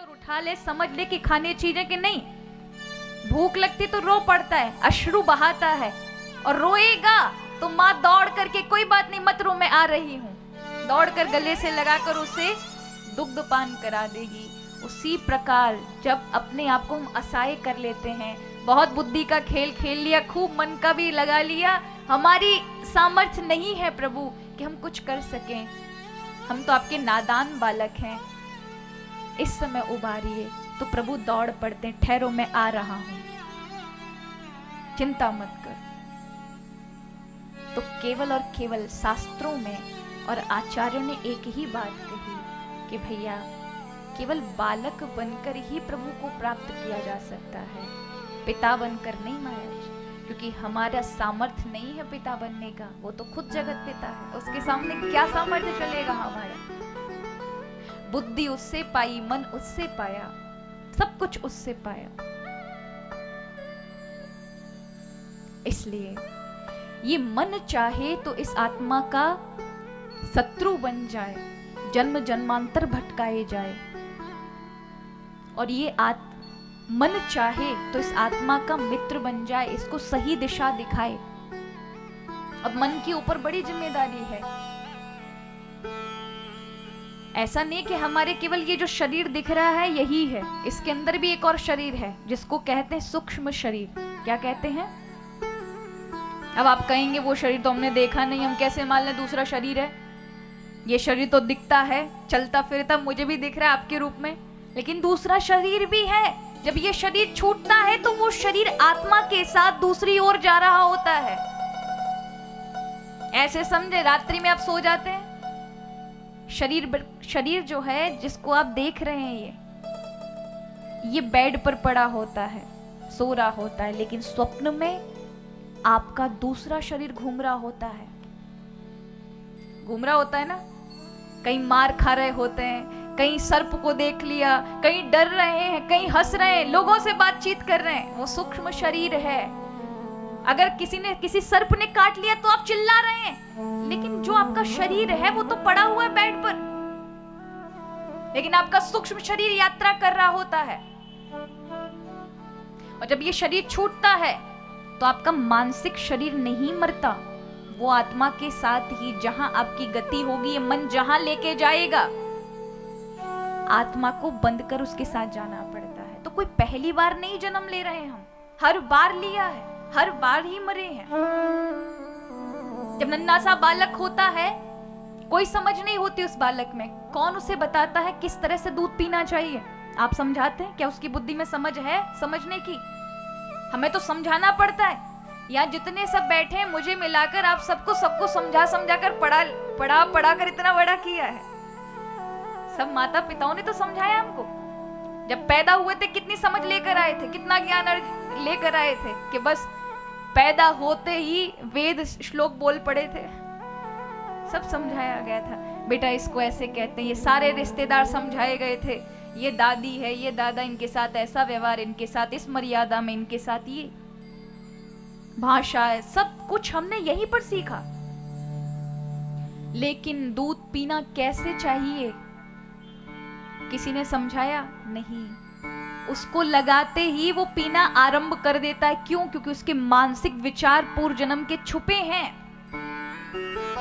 और उठा ले, समझ ले कि खाने चीजें कि नहीं। भूख लगती तो रो पड़ता है, अश्रु बहाता है, और रोएगा तो माँ दौड़ करके, कोई बात नहीं मत रो मैं आ रही हूँ, दौड़ कर गले से लगाकर उसे दुग्ध पान करा देगी। उसी प्रकार जब अपने आप को हम असहाय कर लेते हैं, बहुत बुद्धि का खेल खेल लिया, खूब मन का भी लगा लिया, हमारी सामर्थ्य नहीं है प्रभु कि हम कुछ कर सकें, हम तो आपके नादान बालक हैं, इस समय उबारिए, तो प्रभु दौड़ पड़ते हैं, ठहरो मैं आ रहा हूं, चिंता मत कर। तो केवल और केवल शास्त्रों में और आचार्यों ने एक ही बात कही कि भैया केवल बालक बनकर ही प्रभु को प्राप्त किया जा सकता है, पिता बनकर नहीं महाराज, क्योंकि हमारा सामर्थ्य नहीं है पिता बनने का, वो तो खुद जगत पिता है, उसके सामने क्या सामर्थ्य चलेगा हमारा। बुद्धि उससे पाई, मन उससे पाया, सब कुछ उससे पाया। इसलिए ये मन चाहे तो इस आत्मा का शत्रु बन जाए, जन्म जन्मांतर भटकाए जाए, और ये मन चाहे तो इस आत्मा का मित्र बन जाए, इसको सही दिशा दिखाए। अब मन के ऊपर बड़ी जिम्मेदारी है। ऐसा नहीं कि हमारे केवल ये जो शरीर दिख रहा है यही है, इसके अंदर भी एक और शरीर है जिसको कहते हैं सूक्ष्म शरीर। क्या कहते हैं? अब आप कहेंगे वो शरीर तो हमने देखा नहीं, हम कैसे मान लें दूसरा शरीर है। ये शरीर तो दिखता है, चलता फिरता मुझे भी दिख रहा है आपके रूप में, लेकिन दूसरा शरीर भी है। जब ये शरीर छूटता है तो वो शरीर आत्मा के साथ दूसरी ओर जा रहा होता है। ऐसे समझे, रात्रि में आप सो जाते हैं, शरीर जो है जिसको आप देख रहे हैं ये बेड पर पड़ा होता है, सो रहा होता है, लेकिन स्वप्न में आपका दूसरा शरीर घूम रहा होता है, ना। कहीं मार खा रहे होते हैं, कहीं सर्प को देख लिया, कहीं डर रहे हैं, कहीं हंस रहे हैं, लोगों से बातचीत कर रहे हैं, वो सूक्ष्म शरीर है। अगर किसी सर्प ने काट लिया तो आप चिल्ला रहे हैं, लेकिन जो आपका शरीर है वो तो पड़ा हुआ है बेड पर, लेकिन आपका सूक्ष्म शरीर यात्रा कर रहा होता है। और जब ये शरीर छूटता है तो आपका मानसिक शरीर नहीं मरता, वो आत्मा के साथ ही जहां आपकी गति होगी, ये मन जहां लेके जाएगा, आत्मा को बंद कर उसके साथ जाना पड़ता है। तो कोई पहली बार नहीं जन्म ले रहे हैं, हम हर बार लिया है, हर बार ही मरे हैं। जब नन्हा सा बालक होता है, कोई समझ नहीं होती उस बालक में, कौन उसे बताता है किस तरह से दूध पीना चाहिए? आप समझाते हैं क्या? उसकी बुद्धि में समझ है समझने की? हमें तो समझाना पड़ता है। यहाँ जितने सब बैठे हैं, मुझे मिलाकर आप सबको समझा कर पढ़ा कर इतना बड़ा किया है। सब माता पिताओं ने तो समझाया हमको। जब पैदा हुए थे कितनी समझ लेकर आए थे, कितना ज्ञान लेकर आए थे कि बस पैदा होते ही वेद श्लोक बोल पड़े थे। सब समझाया गया था, बेटा इसको ऐसे कहते हैं। ये सारे रिश्तेदार समझाए गए थे, ये दादी है, ये दादा, इनके साथ ऐसा व्यवहार, इनके साथ इस मर्यादा में, इनके साथ ये भाषा है, सब कुछ हमने यहीं पर सीखा। लेकिन दूध पीना कैसे चाहिए किसी ने समझाया नहीं। उसको लगाते ही वो पीना आरंभ कर देता है। क्यों? क्योंकि उसके मानसिक विचार पूर्व जन्म के छुपे हैं।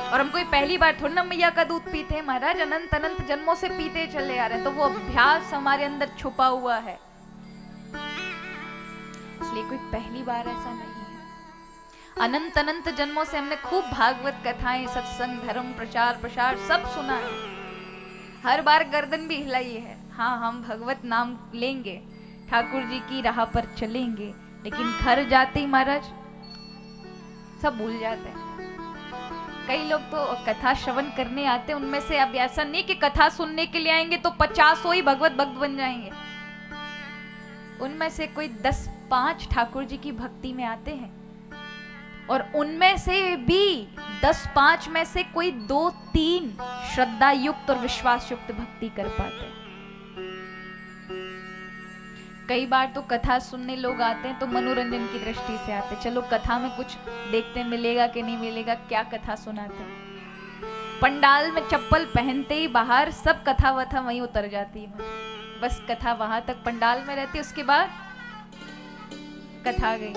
और हम कोई पहली बार थोड़ी ना मैया का दूध पीते हैं महाराज, अनंत अनंत जन्मों से पीते चले आ रहे हैं। तो वो अभ्यास हमारे अंदर छुपा हुआ है, इसलिए कोई पहली बार ऐसा नहीं है। अनंत अनंत जन्मों से हमने खूब भागवत कथाएं, सत्संग, धर्म, प्रचार प्रसार सब सुना है। हर बार गर्दन भी हिलाई है, हाँ हम भगवत नाम लेंगे, ठाकुर जी की राह पर चलेंगे, लेकिन घर जाते ही महाराज सब भूल जाते हैं। कई लोग तो कथा श्रवण करने आते हैं, उनमें से अब ऐसा नहीं कि कथा सुनने के लिए आएंगे तो 50 ही भगवत भक्त बन जाएंगे। उनमें से कोई 10-5 ठाकुर जी की भक्ति में आते हैं, और उनमें से भी 10-5 में से कोई 2-3 श्रद्धा युक्त और विश्वास युक्त भक्ति कर पाते हैं। कई बार तो कथा सुनने लोग आते हैं तो मनोरंजन की दृष्टि से आते, चलो कथा में कुछ देखते मिलेगा कि नहीं मिलेगा, क्या कथा सुनाते हैं। पंडाल में चप्पल पहनते ही बाहर सब कथा वथा वहीं उतर जाती है। बस कथा वहां तक पंडाल में रहती, उसके बाद कथा गई।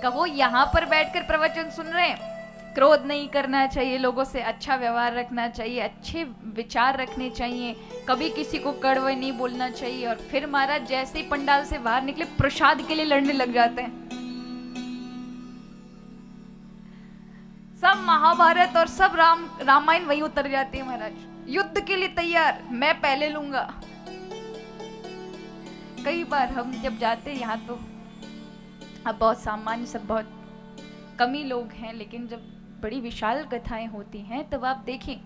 कहो यहाँ पर बैठकर प्रवचन सुन रहे हैं, क्रोध नहीं करना चाहिए, लोगों से अच्छा व्यवहार रखना चाहिए, अच्छे विचार रखने चाहिए, कभी किसी को कड़वे नहीं बोलना चाहिए, और फिर महाराज जैसे ही पंडाल से बाहर निकले प्रसाद के लिए लड़ने लग जाते हैं। सब महाभारत और सब रामायण वहीं उतर जाती है महाराज, युद्ध के लिए तैयार, मैं पहले लूंगा। कई बार हम जब जाते यहाँ, तो अब बहुत सामान्य, सब बहुत कम ही लोग हैं, लेकिन जब बड़ी विशाल कथाएं होती हैं तब आप देखें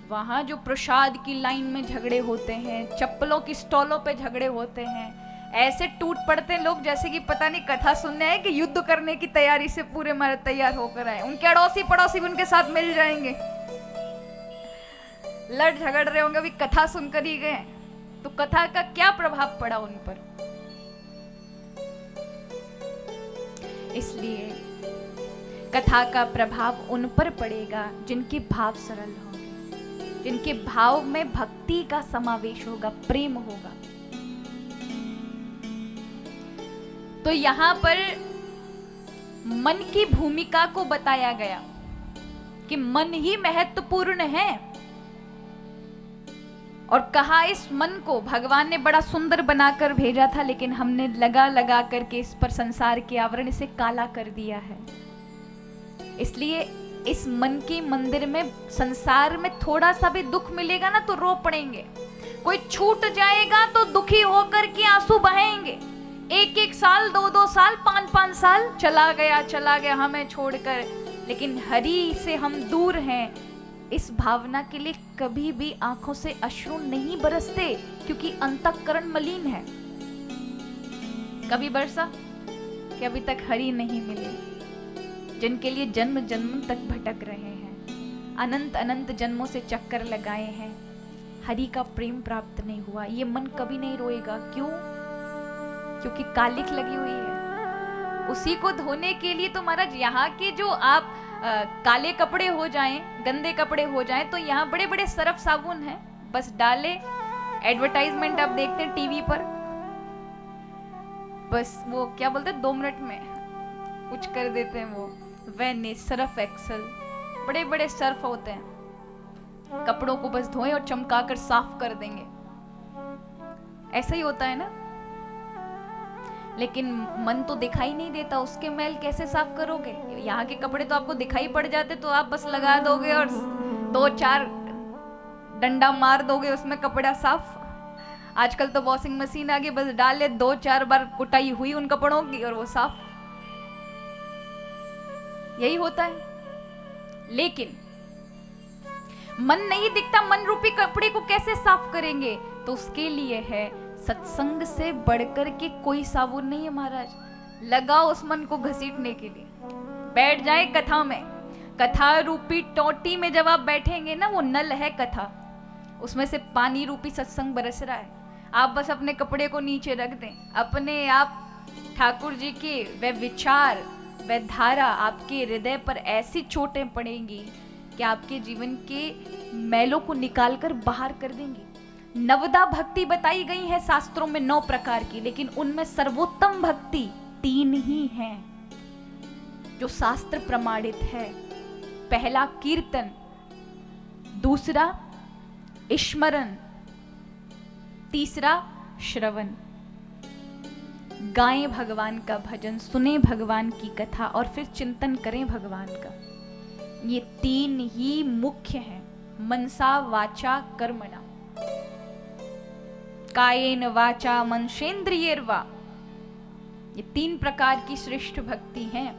वहां जो प्रसाद की लाइन में झगड़े होते हैं, चप्पलों की स्टॉलों पे झगड़े होते हैं, ऐसे टूट पड़ते हैं लोग जैसे कि पता नहीं कथा सुनने आए कि युद्ध करने की तैयारी से पूरे मारे तैयार होकर आए। उनके अड़ोसी पड़ोसी भी उनके साथ मिल जाएंगे, लड़ झगड़ रहे होंगे, अभी कथा सुनकर ही गए। तो कथा का क्या प्रभाव पड़ा उन पर? इसलिए कथा का प्रभाव उन पर पड़ेगा जिनके भाव सरल होंगे, जिनके भाव में भक्ति का समावेश होगा, प्रेम होगा। तो यहां पर मन की भूमिका को बताया गया कि मन ही महत्वपूर्ण है, और कहा इस मन को भगवान ने बड़ा सुंदर बनाकर भेजा था, लेकिन हमने लगा लगा करके इस पर संसार के आवरण से काला कर दिया है। इसलिए इस मन के मंदिर में संसार में थोड़ा सा भी दुख मिलेगा ना तो रो पड़ेंगे, कोई छूट जाएगा तो दुखी होकर के आंसू बहेंगे। एक एक साल, दो दो साल, पांच पांच साल चला गया हमें छोड़कर, लेकिन हरि से हम दूर हैं, इस भावना के लिए कभी भी आंखों से अश्रु नहीं बरसते, क्योंकि अंतःकरण मलिन है। कभी बरसा कि अभी तक हरि नहीं मिले, जिनके लिए जन्म जन्म तक भटक रहे हैं, अनंत अनंत जन्मों से चक्कर लगाए हैं, हरि का प्रेम प्राप्त नहीं हुआ। ये मन कभी नहीं रोएगा। क्यों? क्योंकि कालिख लगी हुई है। उसी को धोने के लिए तो महाराज यहाँ के जो आप काले कपड़े हो जाएं, गंदे कपड़े हो जाएं, तो यहाँ बड़े बड़े सरफ साबुन हैं, बस डाले, एडवर्टाइजमेंट आप देखते हैं टीवी पर, बस वो क्या बोलते हैं 2 मिनट में कुछ कर देते हैं, वो वेनिस, सर्फ एक्सेल, बड़े बड़े सर्फ होते हैं, कपड़ों को बस धोएं और चमकाकर साफ कर देंगे। ऐसा ही होता है ना, लेकिन मन तो दिखाई नहीं देता, उसके मैल कैसे साफ करोगे? यहाँ के कपड़े तो आपको दिखाई पड़ जाते, तो आप बस लगा दोगे और 2-4 डंडा मार दोगे, उसमें कपड़ा साफ। आजकल तो वॉशिंग मशीन आ गई, बस डाले, 2-4 बार कुटाई हुई उन कपड़ों की और वो साफ। यही होता है। लेकिन मन नहीं दिखता, मन रूपी कपड़े को कैसे साफ करेंगे? तो उसके लिए है सत्संग से बढ़कर के कोई साबुन नहीं है महाराज। लगाओ उस मन को घसीटने के लिए, बैठ जाए कथा में, कथा रूपी टोटी में जब आप बैठेंगे ना, वो नल है कथा, उसमें से पानी रूपी सत्संग बरस रहा है। आप बस अपने कपड़े को नीचे रख दें, अपने आप ठाकुर जी के वह विचार, वह धारा आपके हृदय पर ऐसी चोटें पड़ेंगी कि आपके जीवन के मैलों को निकाल कर बाहर कर देंगी। नवदा भक्ति बताई गई है शास्त्रों में 9 प्रकार की, लेकिन उनमें सर्वोत्तम भक्ति 3 ही हैं जो शास्त्र प्रमाणित है। पहला कीर्तन, दूसरा स्मरण, तीसरा श्रवण। गाएं भगवान का भजन, सुने भगवान की कथा और फिर चिंतन करें भगवान का। ये 3 ही मुख्य हैं, मनसा वाचा कर्मणा, कायेन वाचा मनसेन्द्रियर्वा। ये 3 प्रकार की श्रेष्ठ भक्ति हैं।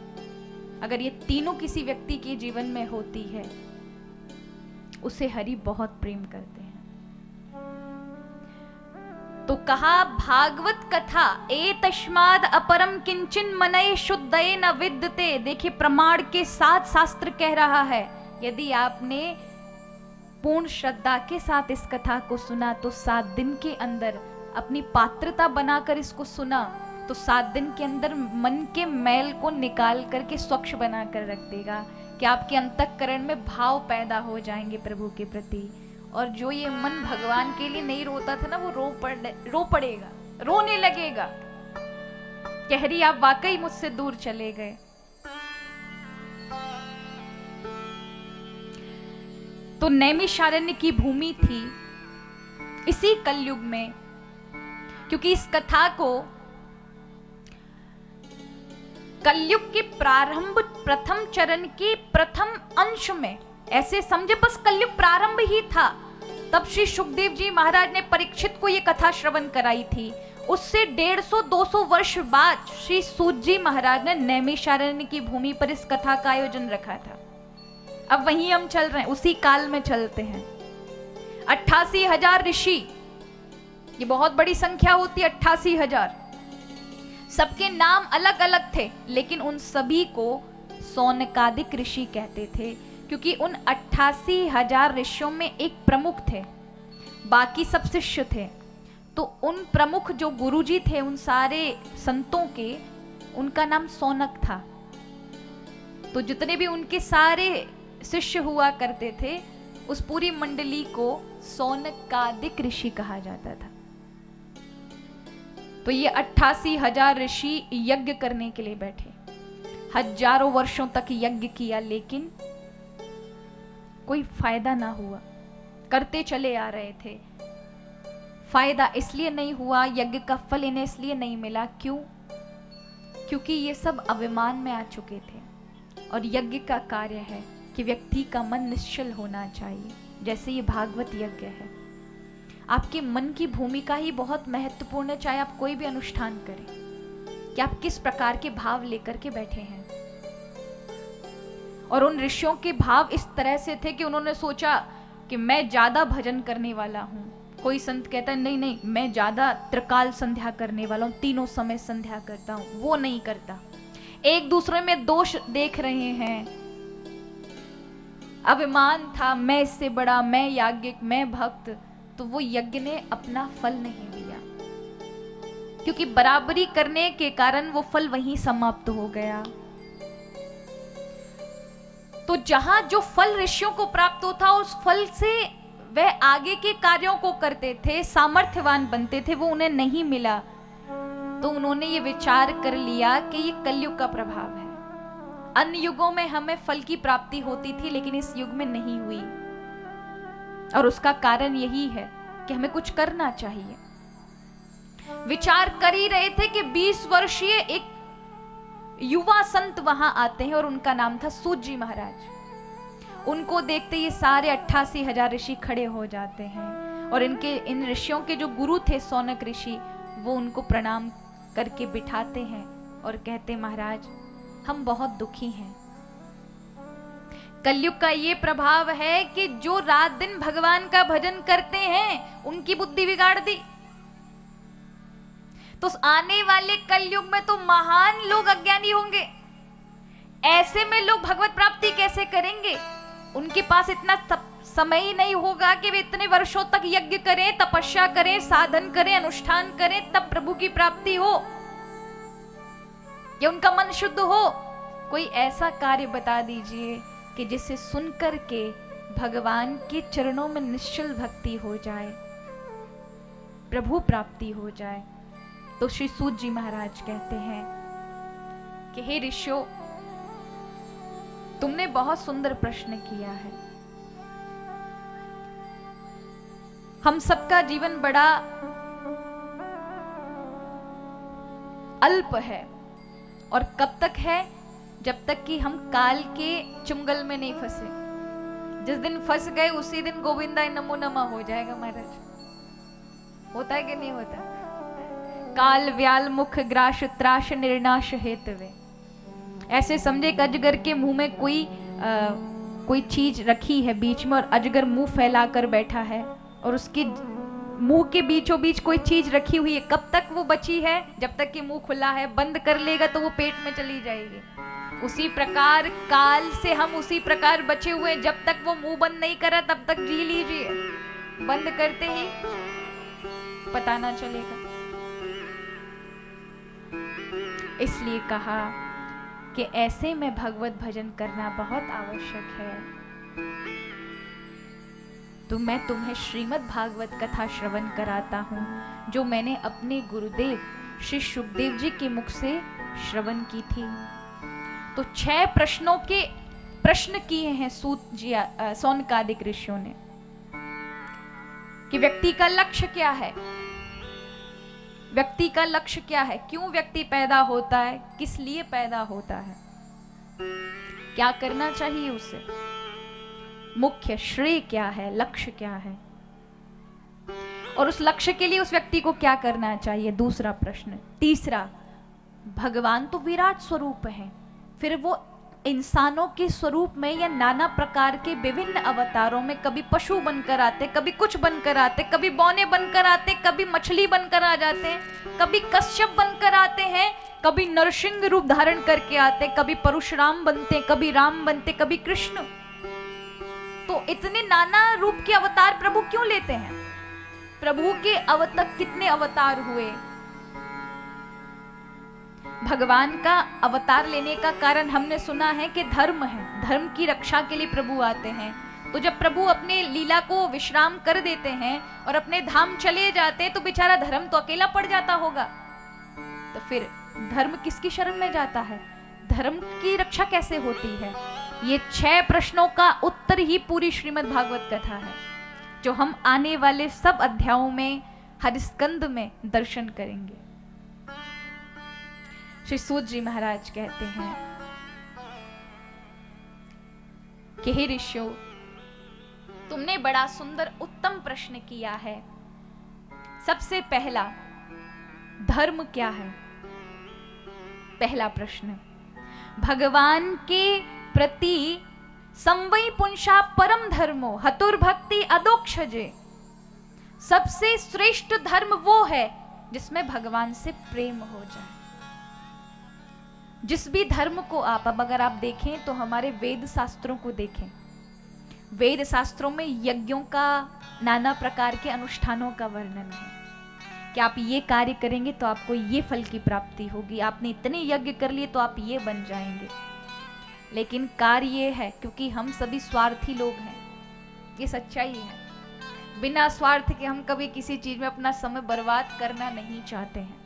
अगर ये तीनों किसी व्यक्ति के जीवन में होती है, उसे हरि बहुत प्रेम करते हैं। तो कहा भागवत कथा ए तस्माद अपरम किंचन मनय शुद्धये न विद्यते। देखिए प्रमाण के साथ शास्त्र कह रहा है, यदि आपने पूर्ण श्रद्धा के साथ इस कथा को सुना तो 7 दिन के अंदर अपनी पात्रता बनाकर इसको सुना तो 7 दिन के अंदर मन के मैल को निकाल करके स्वच्छ बनाकर रख देगा कि आपके अंतःकरण में भाव पैदा हो जाएंगे प्रभु के प्रति, और जो ये मन भगवान के लिए नहीं रोता था ना, वो रो पड़ेगा, रोने लगेगा, कह रही आप वाकई मुझसे दूर चले गए। तो नैमिषारण्य की भूमि थी इसी कलयुग में, क्योंकि इस कथा को कलयुग के प्रारंभ प्रथम चरण के प्रथम अंश में ऐसे समझे, बस कलयुग प्रारंभ ही था तब श्री सुखदेव जी महाराज ने परीक्षित को ये कथा श्रवण कराई थी। उससे 150-200 वर्ष बाद श्री सूत जी महाराज ने नैमिषारण्य की भूमि पर इस कथा का आयोजन रखा था। अब वहीं हम चल रहे हैं, उसी काल में चलते हैं। 88,000 ऋषि, ये बहुत बड़ी संख्या होती है 88,000। सबके नाम अलग अलग थे, लेकिन उन सभी को सौनकादिक ऋषि कहते थे, क्योंकि उन 88,000 ऋषियों में एक प्रमुख थे, बाकी सब शिष्य थे। तो उन प्रमुख जो गुरुजी थे उन सारे संतों के, उनका नाम सौनक था। तो जितने भी उनके सारे शिष्य हुआ करते थे, उस पूरी मंडली को सौनकादिक ऋषि कहा जाता था। तो ये 88,000 ऋषि यज्ञ करने के लिए बैठे, हजारों वर्षों तक यज्ञ किया, लेकिन कोई फायदा ना हुआ। करते चले आ रहे थे, फायदा इसलिए नहीं हुआ, यज्ञ का फल इन्हें इसलिए नहीं मिला। क्यों? क्योंकि ये सब अभिमान में आ चुके थे। और यज्ञ का कार्य है कि व्यक्ति का मन निश्चल होना चाहिए, जैसे ये भागवत यज्ञ है। आपके मन की भूमिका ही बहुत महत्वपूर्ण है, चाहे आप कोई भी अनुष्ठान करें, कि आप किस प्रकार के भाव लेकर के बैठे हैं। और उन ऋषियों के भाव इस तरह से थे कि उन्होंने सोचा कि मैं ज्यादा भजन करने वाला हूं। कोई संत कहता है नहीं नहीं, मैं ज्यादा त्रिकाल संध्या करने वाला हूं, तीनों समय संध्या करता हूं, वो नहीं करता। एक दूसरे में दोष देख रहे हैं, अभिमान था, मैं इससे बड़ा, मैं याज्ञिक, मैं भक्त। तो वो यज्ञ ने अपना फल नहीं दिया, क्योंकि बराबरी करने के कारण वो फल वहीं समाप्त हो गया। तो जहां जो फल ऋषियों को प्राप्त होता, उस फल से वह आगे के कार्यों को करते थे, सामर्थ्यवान बनते थे, वो उन्हें नहीं मिला। तो उन्होंने ये विचार कर लिया कि ये कलयुग का प्रभाव है। अन्य युगों में हमें फल की प्राप्ति होती थी, लेकिन इस युग में नहीं हुई। और उसका कारण यही है कि हमें कुछ करना चाहिए। विचार कर ही रहे थे कि 20 वर्षीय एक युवा संत वहां आते हैं, और उनका नाम था सूत जी महाराज। उनको देखते ये सारे 88,000 ऋषि खड़े हो जाते हैं, और इन ऋषियों के जो गुरु थे सौनक ऋषि, वो उनको प्रणाम करके बिठाते हैं और कहते, महाराज हम बहुत दुखी हैं। कलयुग का ये प्रभाव है कि जो रात दिन भगवान का भजन करते हैं, उनकी बुद्धि बिगाड़ दी। तो आने वाले कलयुग में तो महान लोग अज्ञानी होंगे। ऐसे में लोग भगवत प्राप्ति कैसे करेंगे? उनके पास इतना समय ही नहीं होगा कि वे इतने वर्षों तक यज्ञ करें, तपस्या करें, साधन करें, अनुष्ठान करें, तब प्रभु की प्राप्ति हो या उनका मन शुद्ध हो। कोई ऐसा कार्य बता दीजिए कि जिसे सुनकर के भगवान के चरणों में निश्चल भक्ति हो जाए, प्रभु प्राप्ति हो जाए। तो श्री सूत जी महाराज कहते हैं कि हे ऋषियों, तुमने बहुत सुंदर प्रश्न किया है। हम सबका जीवन बड़ा अल्प है, और कब तक है? जब तक कि हम काल के चुंगल में नहीं फंसे। जिस दिन फंस गए उसी दिन गोविंदा नमो नमः हो जाएगा महाराज। होता है कि नहीं होता? काल व्याल मुख ग्राश त्राश निर्नाश हेतवे। ऐसे समझे कि अजगर के मुंह में कोई चीज रखी है बीच में, और अजगर मुंह फैलाकर बैठा है, और उसके मुंह के बीचों बीच कोई चीज रखी हुई है। कब तक वो बची है? जब तक कि मुंह खुला है। बंद कर लेगा तो वो पेट में चली जाएगी। उसी प्रकार काल से हम उसी प्रकार बचे हुए, जब तक वो मुंह बंद नहीं करा तब तक जी लीजिए। बंद करते ही पता ना चलेगा। इसलिए कहा कि ऐसे में भगवत भजन करना बहुत आवश्यक है। तो मैं तुम्हें श्रीमद् भागवत कथा श्रवण कराता हूँ, जो मैंने अपने गुरुदेव श्री शुकदेव जी के मुख से श्रवण की थी। तो 6 प्रश्नों के प्रश्न किए हैं सूत जी सौनकादिक ऋषियों ने कि व्यक्ति का लक्ष्य क्या है, व्यक्ति का लक्ष्य क्या है, क्यों व्यक्ति पैदा होता है, किस लिए पैदा होता है, क्या करना चाहिए उसे, मुख्य श्रेय क्या है, लक्ष्य क्या है, और उस लक्ष्य के लिए उस व्यक्ति को क्या करना चाहिए, दूसरा प्रश्न। तीसरा, भगवान तो विराट स्वरूप है, फिर वो इंसानों के स्वरूप में या नाना प्रकार के विभिन्न अवतारों में कभी पशु बनकर आते, कभी कुछ बनकर आते, कभी बौने बनकर आते, कभी मछली बनकर आ जाते हैं, कभी कश्यप बनकर आते हैं, कभी नरसिंह रूप धारण करके आते, कभी परशुराम बनते, कभी राम बनते, कभी कृष्ण। तो इतने नाना रूप के अवतार प्रभु क्यों लेते हैं? प्रभु के अब तक कितने अवतार हुए? भगवान का अवतार लेने का कारण हमने सुना है कि धर्म है, धर्म की रक्षा के लिए प्रभु आते हैं। तो जब प्रभु अपने लीला को विश्राम कर देते हैं और अपने धाम चले जाते हैं तो बेचारा धर्म तो अकेला पड़ जाता होगा। तो फिर धर्म किसकी शरण में जाता है? धर्म की रक्षा कैसे होती है? ये 6 प्रश्नों का उत्तर ही पूरी श्रीमद् भागवत कथा है, जो हम आने वाले सब अध्यायों में हर स्कंद में दर्शन करेंगे। श्री सूत जी महाराज कहते हैं कि हे ऋषियों, तुमने बड़ा सुंदर उत्तम प्रश्न किया है। सबसे पहला, धर्म क्या है? पहला प्रश्न, भगवान के प्रति संवई पुंसा परम धर्मो हतुर्भक्ति अदोक्षजे। सबसे श्रेष्ठ धर्म वो है जिसमें भगवान से प्रेम हो जाए। जिस भी धर्म को आप अब अगर आप देखें तो हमारे वेद शास्त्रों को देखें, वेद शास्त्रों में यज्ञों का, नाना प्रकार के अनुष्ठानों का वर्णन है कि आप ये कार्य करेंगे तो आपको ये फल की प्राप्ति होगी, आपने इतने यज्ञ कर लिए तो आप ये बन जाएंगे। लेकिन कार्य ये है, क्योंकि हम सभी स्वार्थी लोग हैं, ये सच्चाई है। बिना स्वार्थ के हम कभी किसी चीज में अपना समय बर्बाद करना नहीं चाहते हैं।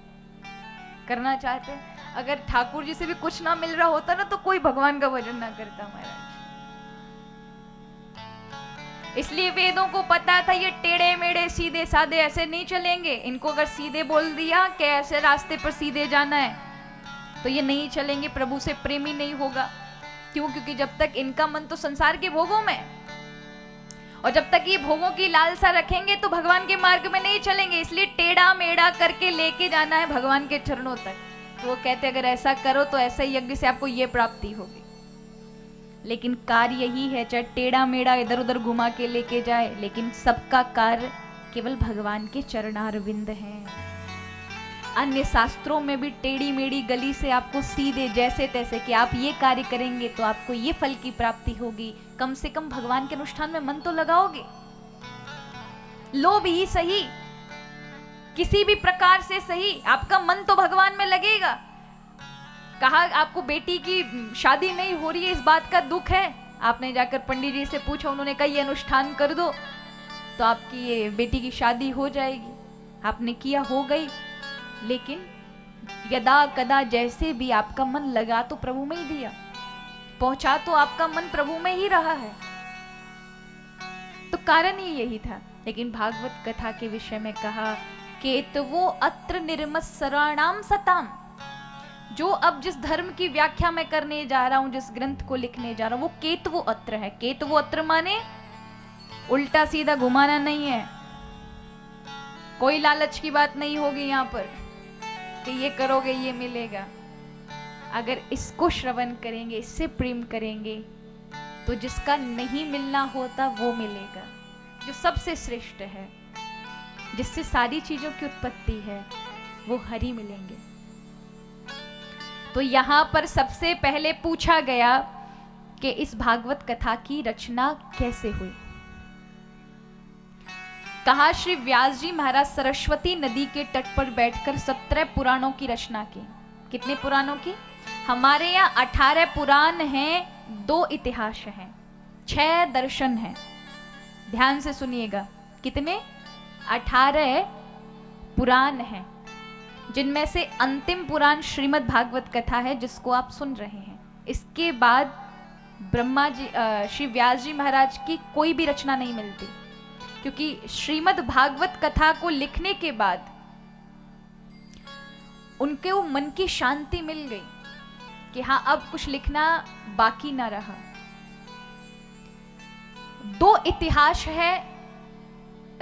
करना चाहते हैं, अगर ठाकुर जी से भी कुछ ना मिल रहा होता ना तो कोई भगवान का भजन ना करता महाराज। इसलिए वेदों को पता था ये टेढ़े मेढ़े सीधे साधे ऐसे नहीं चलेंगे। इनको अगर सीधे बोल दिया कि ऐसे रास्ते पर सीधे जाना है तो ये नहीं चलेंगे, प्रभु से प्रेमी नहीं होगा। क्यों? क्योंकि जब तक इनका मन तो संसार के भोगों में, और जब तक ये भोगों की लालसा रखेंगे तो भगवान के मार्ग में नहीं चलेंगे। इसलिए टेढ़ा मेढ़ा करके लेके जाना है भगवान के चरणों तक। तो वो कहते अगर ऐसा करो तो ऐसे यज्ञ से आपको ये प्राप्ति होगी। लेकिन कार्य यही है, चाहे टेढ़ा मेढ़ा इधर उधर घुमा के लेके जाए, लेकिन सबका कार्य केवल भगवान के चरणारविंद हैं। अन्य शास्त्रों में भी टेढ़ी मेढ़ी गली से आपको सीधे जैसे तैसे कि आप ये कार्य करेंगे तो आपको ये फल की प्राप्ति होगी। कम से कम भगवान के अनुष्ठान में मन तो लगाओगे। लोभ ही सही, किसी भी प्रकार से सही, आपका मन तो भगवान में लगेगा। कहा आपको बेटी की शादी नहीं हो रही है, इस बात का दुख है, आपने जाकर पंडित जी से पूछा, उन्होंने कहा ये अनुष्ठान कर दो तो आपकी ये बेटी की शादी हो जाएगी। आपने किया, हो गई। लेकिन यदा कदा जैसे भी आपका मन लगा तो प्रभु में ही दिया, पहुंचा तो आपका मन प्रभु में ही रहा है। तो कारण ही यही था। लेकिन भागवत कथा के विषय में कहा केतवो अत्र निर्मत्सराणाम सताम। जो अब जिस धर्म की व्याख्या मैं करने जा रहा हूं, जिस ग्रंथ को लिखने जा रहा हूं, वो केतवो अत्र है। केतवो अत्र माने उल्टा सीधा घुमाना नहीं है, कोई लालच की बात नहीं होगी यहाँ पर कि ये करोगे ये मिलेगा। अगर इसको श्रवण करेंगे, इससे प्रेम करेंगे तो जिसका नहीं मिलना होता वो मिलेगा, जो सबसे श्रेष्ठ है, जिससे सारी चीजों की उत्पत्ति है, वो हरि मिलेंगे। तो यहां पर सबसे पहले पूछा गया कि इस भागवत कथा की रचना कैसे हुई। कहा श्री व्यास जी महाराज सरस्वती नदी के तट पर बैठकर 17 पुराणों की रचना की। कितने पुराणों की? हमारे यहाँ 18 पुराण हैं, 2 इतिहास हैं, 6 दर्शन हैं। ध्यान से सुनिएगा, कितने? 18 पुराण हैं, जिनमें से अंतिम पुराण श्रीमद् भागवत कथा है, जिसको आप सुन रहे हैं। इसके बाद ब्रह्मा जी, श्री व्यास जी महाराज की कोई भी रचना नहीं मिलती, क्योंकि श्रीमद् भागवत कथा को लिखने के बाद उनके वो मन की शांति मिल गई कि हाँ, अब कुछ लिखना बाकी ना रहा। 2 इतिहास है,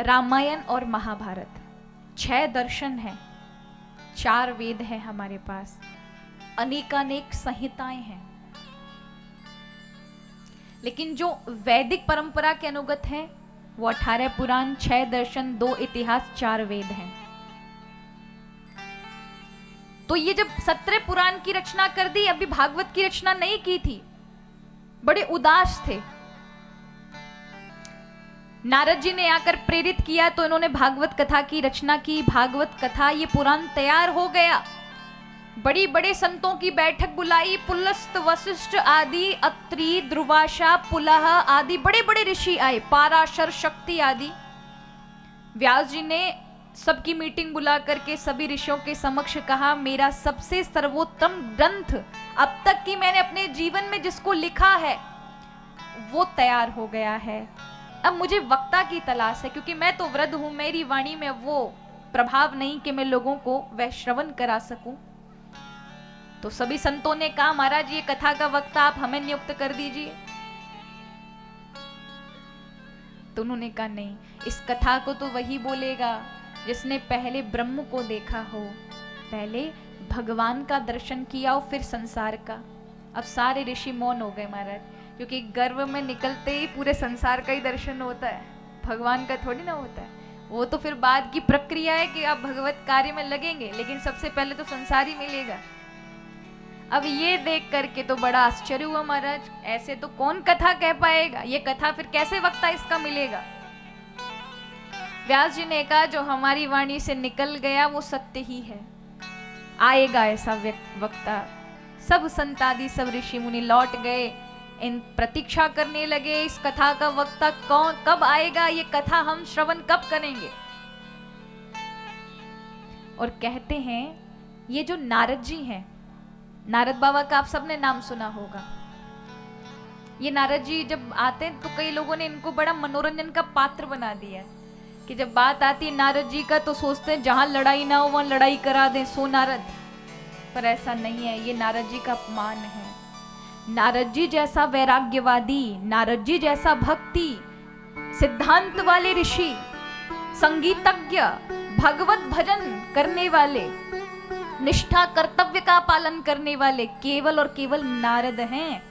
रामायण और महाभारत। 6 दर्शन हैं, 4 वेद हैं हमारे पास, अनेकानेक संहिताएं हैं। लेकिन जो वैदिक परंपरा के अनुगत हैं वो 18 पुराण, 6 दर्शन, 2 इतिहास, 4 वेद हैं। तो ये जब 17 पुराण की रचना कर दी, अभी भागवत की रचना नहीं की थी, बड़े उदास थे। नारद जी ने आकर प्रेरित किया तो इन्होंने भागवत कथा की रचना की। भागवत कथा, ये पुराण तैयार हो गया। बड़ी बड़े संतों की बैठक बुलाई, पुलस्त, वशिष्ठ आदि, अत्रि, दुर्वासा, पुलह आदि बड़े बड़े ऋषि आए, पाराशर, शक्ति आदि। व्यास जी ने सबकी मीटिंग बुला करके सभी ऋषियों के समक्ष कहा, मेरा सबसे सर्वोत्तम ग्रंथ अब तक की मैंने अपने जीवन में जिसको लिखा है वो तैयार हो गया है। अब मुझे वक्ता की तलाश है, क्योंकि मैं तो वृद्ध हूं, मेरी वाणी में वो प्रभाव नहीं कि मैं लोगों को वह श्रवण करा सकूं। तो सभी संतों ने कहा, महाराज ये कथा का वक्ता आप हमें नियुक्त कर दीजिए। तो उन्होंने कहा, नहीं, इस कथा को तो वही बोलेगा जिसने पहले ब्रह्म को देखा हो, पहले भगवान का दर्शन किया हो, फिर संसार का। अब सारे ऋषि मौन हो गए महाराज, क्योंकि गर्भ में निकलते ही पूरे संसार का ही दर्शन होता है, भगवान का थोड़ी ना होता है। वो तो फिर बाद की प्रक्रिया है कि आप भगवत कार्य में लगेंगे, लेकिन सबसे पहले तो संसार ही मिलेगा। अब ये देख करके तो बड़ा आश्चर्य हुआ महाराज, ऐसे तो कौन कथा कह पाएगा, ये कथा फिर कैसे वक्ता इसका मिलेगा। व्यास जी ने कहा, जो हमारी वाणी से निकल गया वो सत्य ही है, आएगा ऐसा वक्ता। सब संतादि, सब ऋषि मुनि लौट गए, इन प्रतीक्षा करने लगे, इस कथा का वक्ता कौन, कब आएगा, ये कथा हम श्रवण कब करेंगे। और कहते हैं, ये जो नारद जी हैं, नारद बाबा का आप सबने नाम सुना होगा। ये नारद जी जब आते हैं तो कई लोगों ने इनको बड़ा मनोरंजन का पात्र बना दिया है, कि जब बात आती है नारद जी का तो सोचते हैं जहां लड़ाई ना हो वहां लड़ाई करा दें, सो नारद। पर ऐसा नहीं है, ये नारद जी का अपमान है। नारद जी जैसा वैराग्यवादी, नारद जी जैसा भक्ति सिद्धांत वाले ऋषि, संगीतज्ञ, भगवत भजन करने वाले, निष्ठा कर्तव्य का पालन करने वाले केवल और केवल नारद हैं।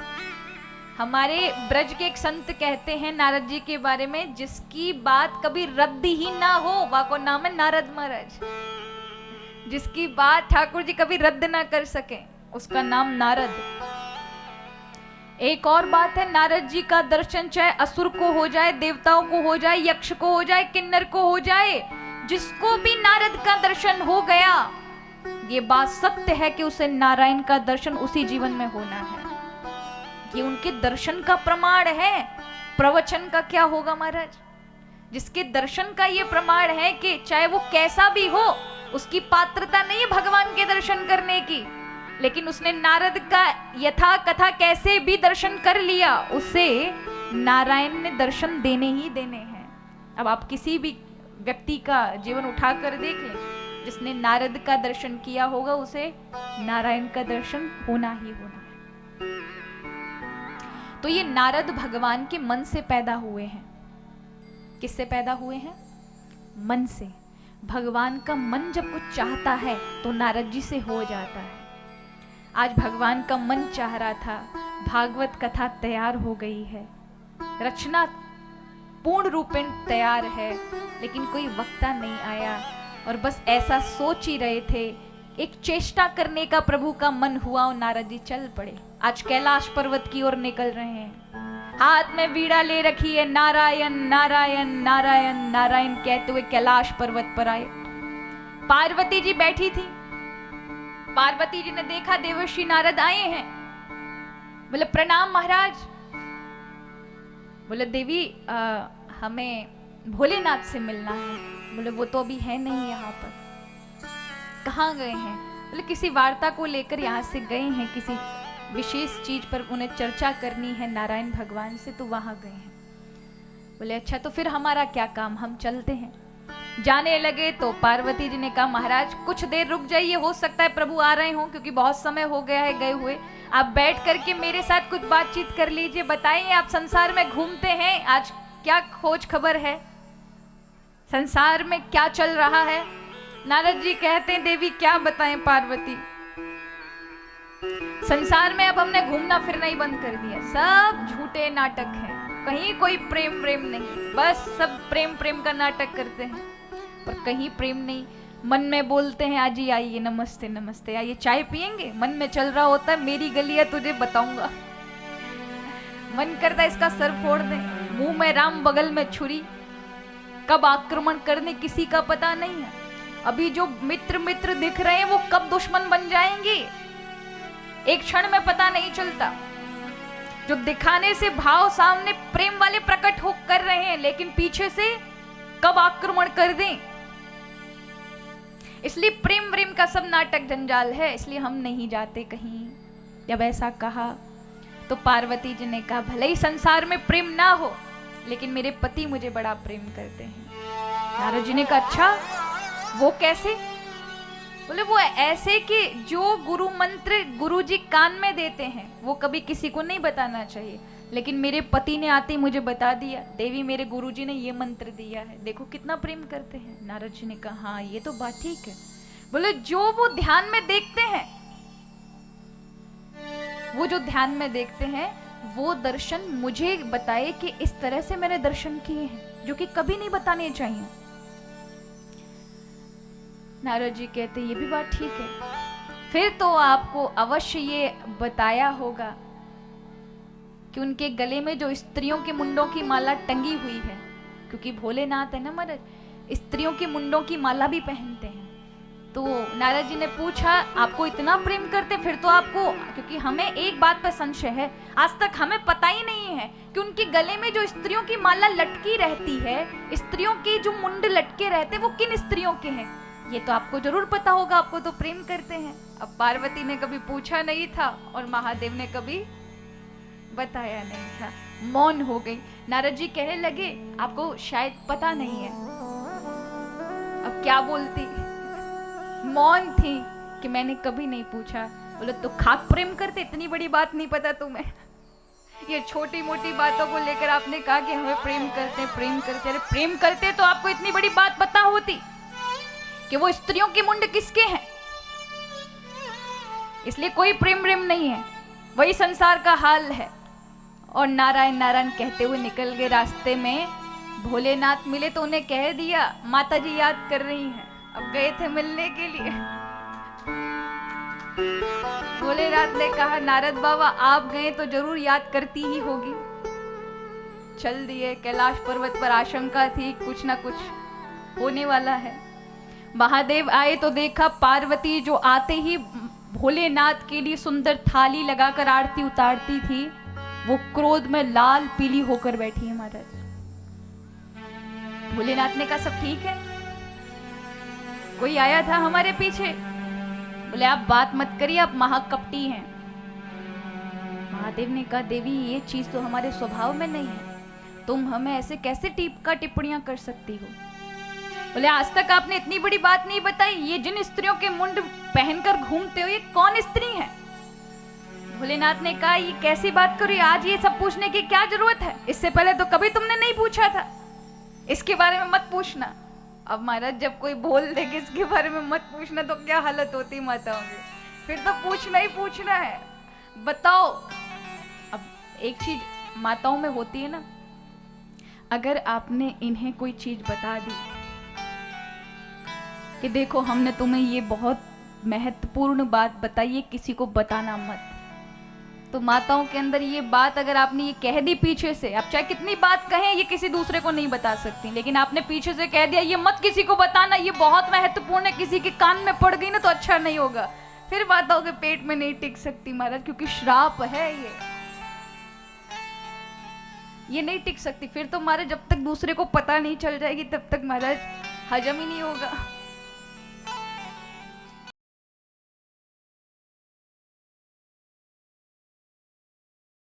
हमारे ब्रज के एक संत कहते हैं नारद जी के बारे में, जिसकी बात कभी रद्द ही ना हो, वाको नाम है नारद महाराज। जिसकी बात ठाकुर जी कभी रद्द ना कर सके, उसका नाम नारद। एक और बात है, नारद जी का दर्शन चाहे असुर को हो जाए, देवताओं को हो जाए, यक्ष को हो जाए, किन्नर को हो जाए, जिसको भी नारद का दर्शन हो गया, ये बात सत्य है कि उसे नारायण का दर्शन उसी जीवन में होना है। ये उनके दर्शन का प्रमाण है। प्रवचन का क्या होगा महाराज, जिसके दर्शन का ये प्रमाण है कि चाहे वो कैसा भी हो, उसकी पात्रता नहीं है भगवान के दर्शन करने की, लेकिन उसने नारद का यथा कथा कैसे भी दर्शन कर लिया, उसे नारायण ने दर्शन देने ही देने हैं। अब आप किसी भी व्यक्ति का जीवन उठाकर देख लें, जिसने नारद का दर्शन किया होगा उसे नारायण का दर्शन होना ही होना है। तो ये नारद भगवान के मन से पैदा हुए हैं। किससे पैदा हुए हैं? मन से। भगवान का मन जब कुछ चाहता है तो नारद जी से हो जाता है। आज भगवान का मन चाह रहा था, भागवत कथा तैयार हो गई है, रचना पूर्ण रूपेण तैयार है, लेकिन कोई वक्ता नहीं आया और बस ऐसा सोच ही रहे थे। एक चेष्टा करने का प्रभु का मन हुआ और नारद जी चल पड़े। आज कैलाश पर्वत की ओर निकल रहे हैं, हाथ में वीणा ले रखी है, नारायण नारायण नारायण नारायण कहते हुए कैलाश पर्वत पर आए। पार्वती जी बैठी थी। पार्वती जी ने देखा देवर्षि नारद आए हैं, बोले प्रणाम महाराज। बोले देवी हमें भोलेनाथ से मिलना है। बोले वो तो अभी है नहीं यहाँ पर। कहाँ गए हैं? बोले किसी वार्ता को लेकर यहाँ से गए हैं, किसी विशेष चीज पर उन्हें चर्चा करनी है नारायण भगवान से, तो वहां गए हैं। बोले अच्छा तो फिर हमारा क्या काम, हम चलते हैं। जाने लगे तो पार्वती जी ने कहा महाराज कुछ देर रुक जाइए, हो सकता है प्रभु आ रहे हो, क्योंकि बहुत समय हो गया है गए हुए। आप बैठ करके मेरे साथ कुछ बातचीत कर लीजिए, बताइए आप संसार में घूमते हैं, आज क्या खोज खबर है, संसार में क्या चल रहा है। नारद जी कहते हैं देवी क्या बताएं पार्वती, संसार में अब हमने घूमना फिरना ही बंद कर दिया, सब झूठे नाटक हैं, कहीं कोई प्रेम प्रेम नहीं, बस सब प्रेम प्रेम का नाटक करते हैं पर कहीं प्रेम नहीं। मन में बोलते हैं आज ही आइए, नमस्ते नमस्ते, आइए चाय पियेंगे, मन में चल रहा होता है मेरी गली है तुझे बताऊंगा, मन करता है इसका सर फोड़ दे, मुंह में राम बगल में छुरी, कब आक्रमण करने किसी का पता नहीं है। अभी जो मित्र मित्र दिख रहे हैं वो कब दुश्मन बन जाएंगे एक क्षण में पता नहीं चलता। जो दिखाने से भाव सामने प्रेम वाले प्रकट हो कर रहे हैं, लेकिन पीछे से कब आक्रमण कर दें। इसलिए प्रेम प्रेम का सब नाटक जंजाल है, इसलिए हम नहीं जाते कहीं। जब ऐसा कहा तो पार्वती जी ने कहा भले ही संसार में प्रेम ना हो, लेकिन मेरे पति मुझे बड़ा प्रेम करते हैं। नारद जी ने कहा अच्छा वो कैसे? बोले वो ऐसे कि जो गुरु मंत्र गुरु जी कान में देते हैं वो कभी किसी को नहीं बताना चाहिए, लेकिन मेरे पति ने आते ही मुझे बता दिया, देवी मेरे गुरु जी ने ये मंत्र दिया है, देखो कितना प्रेम करते हैं। नारद जी ने कहा हाँ ये तो बात ठीक है। बोले जो वो ध्यान में देखते हैं, वो जो ध्यान में देखते हैं वो दर्शन मुझे बताए कि इस तरह से मैंने दर्शन किए हैं, जो कि कभी नहीं बताने चाहिए। नारद जी कहते ये भी बात ठीक है, फिर तो आपको अवश्य ये बताया होगा कि उनके गले में जो स्त्रियों के मुंडों की माला टंगी हुई है, क्योंकि भोलेनाथ है ना महाराज, स्त्रियों के मुंडों की माला भी पहनते हैं। तो नारद जी ने पूछा आपको इतना प्रेम करते, फिर तो आपको, क्योंकि हमें एक बात पर संशय है, आज तक हमें पता ही नहीं है कि उनके गले में जो स्त्रियों की माला लटकी रहती है, स्त्रियों के जो मुंड लटके रहते हैं वो किन स्त्रियों के हैं, ये तो आपको जरूर पता होगा, आपको तो प्रेम करते हैं। अब पार्वती ने कभी पूछा नहीं था और महादेव ने कभी बताया नहीं था, मौन हो गई। नारद जी कहने लगे आपको शायद पता नहीं है। अब क्या बोलती, मौन थी कि मैंने कभी नहीं पूछा। बोले तो खाक प्रेम करते, इतनी बड़ी बात नहीं पता तुम्हें? ये छोटी मोटी बातों को लेकर आपने कहा कि हमें प्रेम करते प्रेम करते, अरे प्रेम करते तो आपको इतनी बड़ी बात पता होती कि वो स्त्रियों के मुंड किसके हैं। इसलिए कोई प्रेम प्रेम नहीं है, वही संसार का हाल है। और नारायण नारायण कहते हुए निकल गए। रास्ते में भोलेनाथ मिले तो उन्हें कह दिया माता जी याद कर रही हैं, अब गए थे मिलने के लिए। भोलेनाथ ने कहा नारद बाबा आप गए तो जरूर याद करती ही होगी। चल दिए। कैलाश पर्वत पर आशंका थी कुछ ना कुछ होने वाला है। महादेव आए तो देखा पार्वती जो आते ही भोलेनाथ के लिए सुंदर थाली लगाकर आरती उतारती थी, वो क्रोध में लाल पीली होकर बैठी है महाराज। भोलेनाथ ने कहा सब ठीक है, कोई आया था हमारे पीछे? बोले आप बात मत करिए, आप महाकपटी हैं। महादेव ने कहा देवी ये चीज तो हमारे स्वभाव में नहीं है, तुम हमें ऐसे कैसे टिप्पणियां कर सकती हो? बोले आज तक आपने इतनी बड़ी बात नहीं बताई, ये जिन स्त्रियों के मुंड पहनकर घूमते हो ये कौन स्त्री है? भोलेनाथ ने कहा ये कैसी बात करो, आज ये सब पूछने की क्या जरूरत है? इससे पहले तो कभी तुमने नहीं पूछा था, इसके बारे में मत पूछना। अब महाराज जब कोई बोल दे कि इसके बारे में मत पूछना तो क्या हालत होती माताओं की, फिर तो पूछना ही पूछना है। बताओ, अब एक चीज माताओं में होती है ना, अगर आपने इन्हें कोई चीज बता दी कि देखो हमने तुम्हें ये बहुत महत्वपूर्ण बात बताई है, किसी को बताना मत, तो माताओं के अंदर ये बात अगर आपने ये कह दी पीछे से, आप चाहे कितनी बात कहें ये किसी दूसरे को नहीं बता सकती, लेकिन आपने पीछे से कह दिया ये मत किसी को बताना, ये बहुत महत्वपूर्ण है, किसी के कान में पड़ गई ना तो अच्छा नहीं होगा, फिर माताओं के पेट में नहीं टिक सकती महाराज, क्योंकि श्राप है ये। ये नहीं टिक सकती। फिर तो महाराज जब तक दूसरे को पता नहीं चल जाएगी तब तक महाराज हजम ही नहीं होगा।